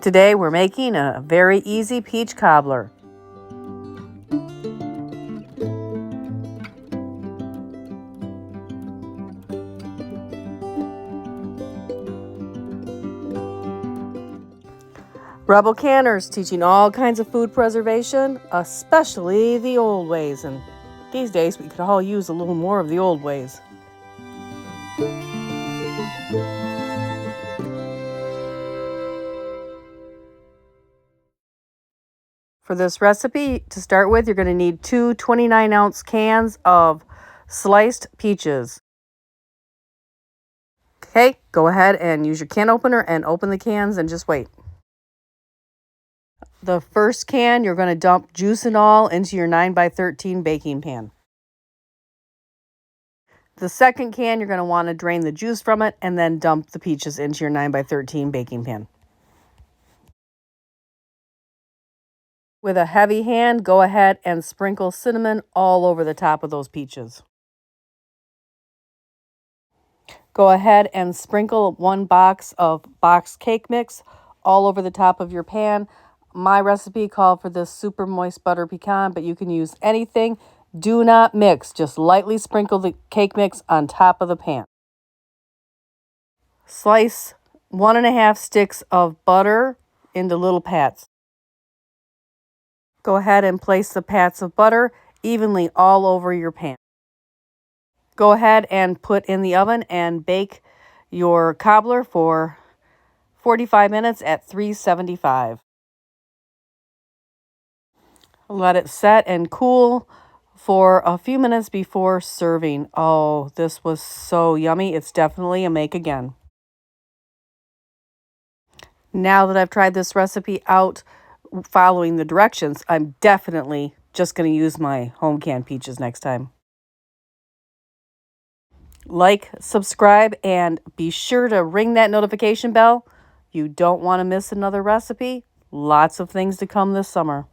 Today we're making a very easy peach cobbler. Rebel Canners teaching all kinds of food preservation, especially the old ways. And these days we could all use a little more of the old ways. For this recipe, to start with, you're going to need two 29-ounce cans of sliced peaches. Okay, go ahead and use your can opener and open the cans and just wait. The first can, you're going to dump juice and all into your 9x13 baking pan. The second can, you're going to want to drain the juice from it and then dump the peaches into your 9x13 baking pan. With a heavy hand, go ahead and sprinkle cinnamon all over the top of those peaches. Go ahead and sprinkle 1 box of boxed cake mix all over the top of your pan. My recipe called for this super moist butter pecan, but you can use anything. Do not mix, just lightly sprinkle the cake mix on top of the pan. Slice 1.5 sticks of butter into little pats. Go ahead and place the pats of butter evenly all over your pan. Go ahead and put in the oven and bake your cobbler for 45 minutes at 375. Let it set and cool for a few minutes before serving. Oh, this was so yummy. It's definitely a make again. Now that I've tried this recipe out following the directions, I'm definitely just going to use my home canned peaches next time. Like, subscribe, and be sure to ring that notification bell. You don't want to miss another recipe. Lots of things to come this summer.